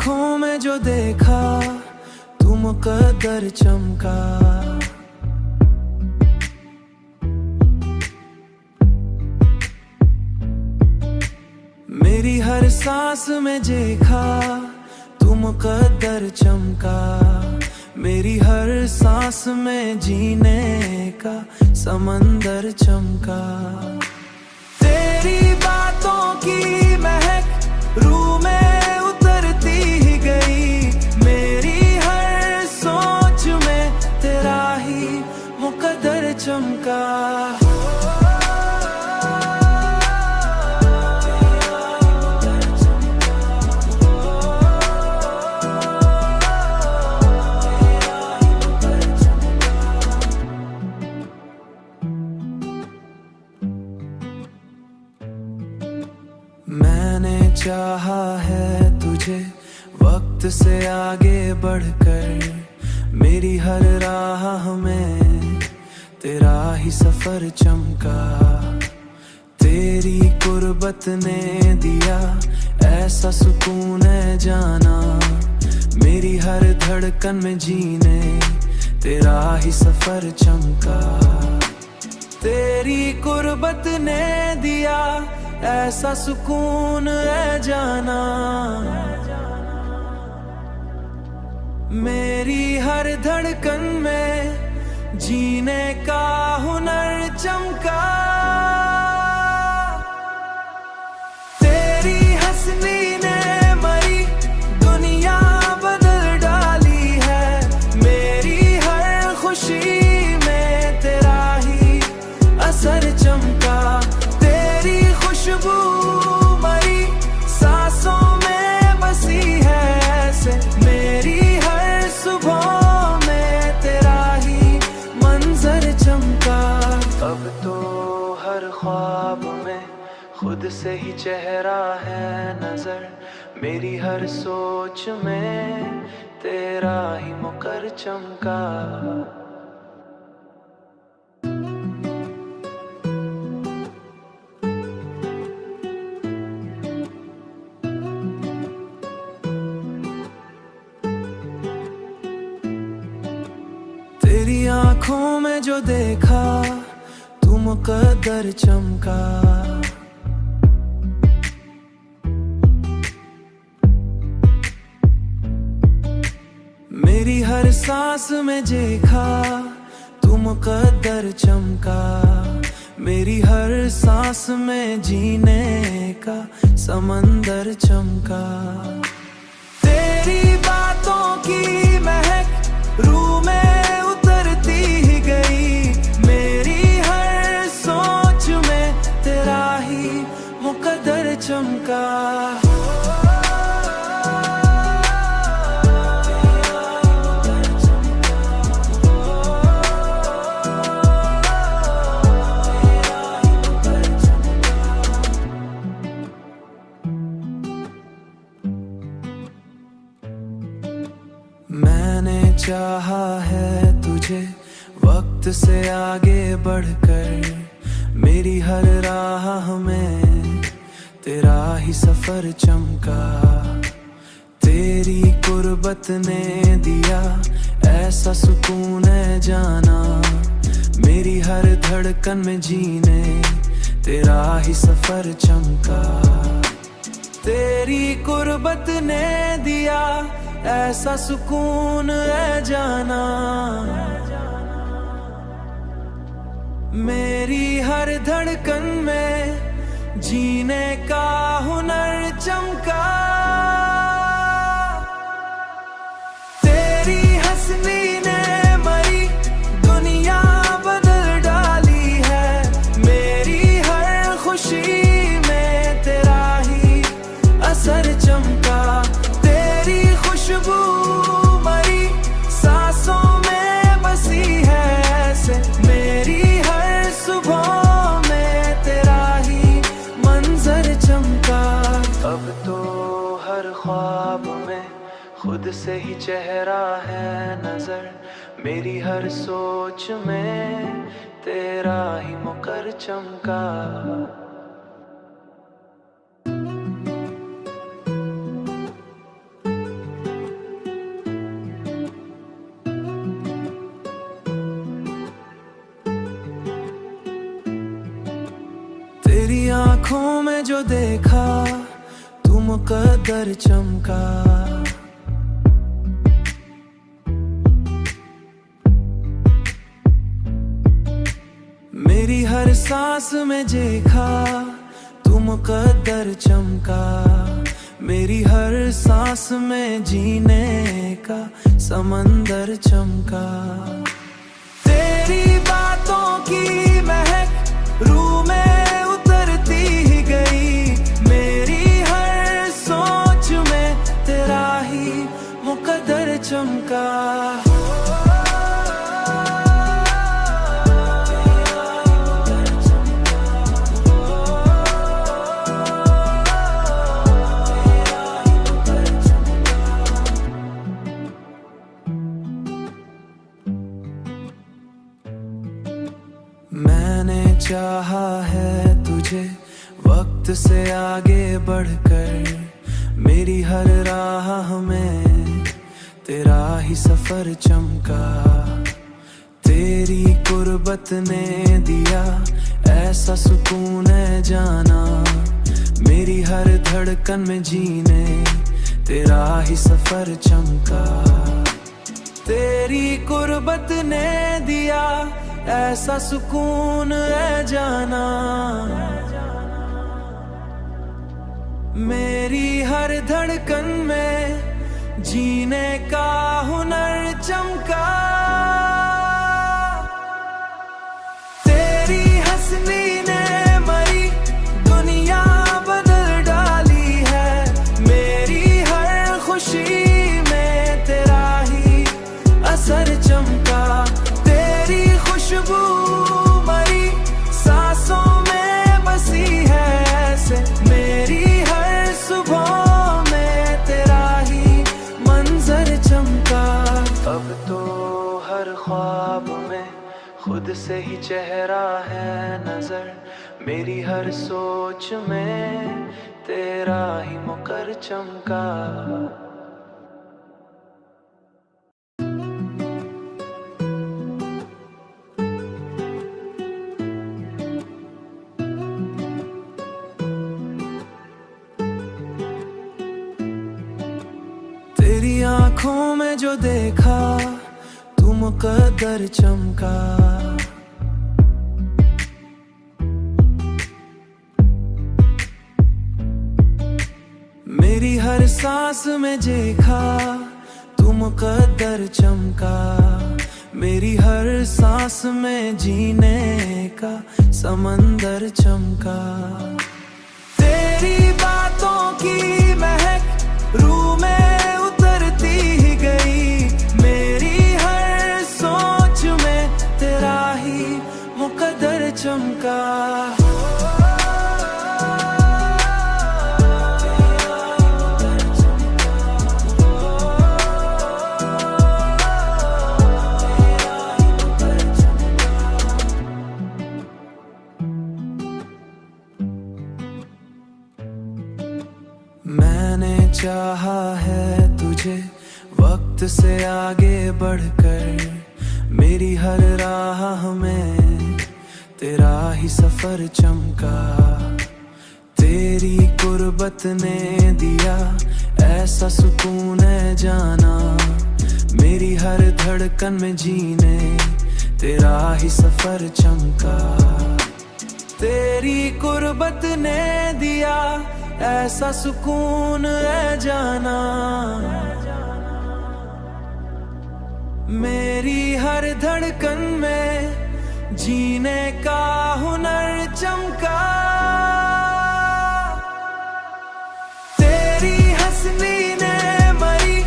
आँखों में जो देखा तू मुकद्दर चमका। मेरी हर सांस में देखा तू मुकद्दर चमका। मेरी हर सांस में जीने का समंदर चमका। तेरी बातों की महक रूह में उतरती ही गई। मेरी हर सोच में तेरा ही मुकद्दर चमका। मैंने चाहा है तुझे वक्त से आगे बढ़कर। मेरी हर राह में तेरा ही सफर चमका। तेरी कुर्बत ने दिया ऐसा सुकून है जाना। मेरी हर धड़कन में जीने तेरा ही सफर चमका। तेरी कुर्बत ने दिया ऐसा सुकून है जाना। मेरी हर धड़कन में जीने का हुनर चमका। तेरी हंसनी ने मरी दुनिया बदल डाली है। मेरी हर खुशी में तेरा ही असर चमका। तेरी खुशबू मरी सांसों में बसी है ऐसे। मेरी हर सुबह में तेरा ही मंजर चमका। अब तो हर ख्वाब में खुद से ही चेहरा है नजर। मेरी हर सोच में तेरा ही मुकर चमका। तेरी आँखों में जो देखा तू मुकद्दर चमका। मेरी हर सांस में देखा तू मुकद्दर चमका। मेरी हर सांस में जीने का समंदर चमका। तेरी बातों की महक रूह में उतरती ही गई। मेरी हर सोच में तेरा ही मुकद्दर चमका। मैंने चाहा है तुझे वक्त से आगे बढ़कर। मेरी हर राह में तेरा ही सफर चमका। तेरी कुर्बत ने दिया ऐसा सुकून है जाना। मेरी हर धड़कन में जीने तेरा ही सफर चमका। तेरी कुर्बत ने दिया ऐसा सुकून है जाना। मेरी हर धड़कन में जीने का हुनर चमका। तेरी हंसनी ने मरी दुनिया बदल डाली है। मेरी हर खुशी में तेरा ही असर चमका। तेरी खुशबू मरी सांसों में बसी है ऐसे। मेरी हर सुबह में तेरा ही मंजर चमका। अब तो हर ख्वाब में खुद से ही चेहरा है नजर। मेरी हर सोच में तेरा ही मुकर चमका। जो देखा तू मुकद्दर चमका। मेरी हर सांस में देखा तू मुकद्दर चमका। मेरी हर सांस में जीने का समंदर चमका। तेरी बातों की महक रूह में उतरती ही गई। मेरी हर सोच में तेरा ही मुकद्दर चमका। मैंने चाहा है तुझे वक्त से आगे बढ़कर। मेरी हर राह में तेरा ही सफर चमका। तेरी कुर्बत ने दिया ऐसा सुकून है जाना। मेरी हर धड़कन में जीने तेरा ही सफर चमका। तेरी कुर्बत ने दिया ऐसा सुकून है जाना। मेरी हर धड़कन में जीने का हुनर चमका। तेरी हंसनी ने मरी दुनिया बदल डाली है। मेरी हर खुशी में तेरा ही असर चमका। तेरी खुशबू मरी सांसों में बसी है ऐसे। मेरी हर सुबह में तेरा ही मंजर चमका। अब तो हर ख्वाब में खुद से ही चेहरा है नजर। मेरी हर सोच में तेरा ही मुकर चमका। तेरी आंखों में जो देखा तू मुकद्दर चमका। मेरी हर सांस में देखा तू मुकद्दर चमका। मेरी हर सांस में जीने का समंदर चमका। तेरी बातों की महक रूह में उतरती ही गई। मेरी हर सोच में तेरा ही मुकद्दर चमका। मैंने चाहा है तुझे वक्त से आगे बढ़कर। मेरी हर राह में तेरा ही सफर चमका। तेरी कुर्बत ने दिया ऐसा सुकून है जाना। मेरी हर धड़कन में जीने तेरा ही सफर चमका। तेरी कुर्बत ने दिया ऐसा सुकून है जाना। मेरी हर धड़कन में जीने का हुनर चमका। तेरी हंसनी ने मरी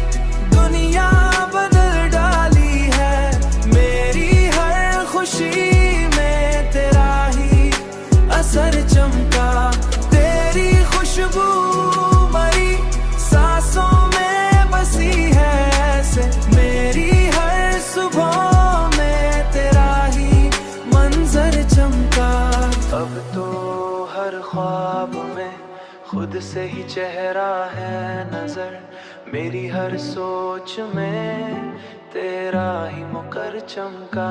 दुनिया बदल डाली है। मेरी हर खुशी में तेरा ही असर चमका। तेरी खुशबू मरी सांसों में बसी है ऐसे। मेरी हर सुबह में तेरा ही मंजर चमका। अब तो हर ख्वाब में खुद से ही चेहरा है नजर। मेरी हर सोच में तेरा ही मुकर चमका।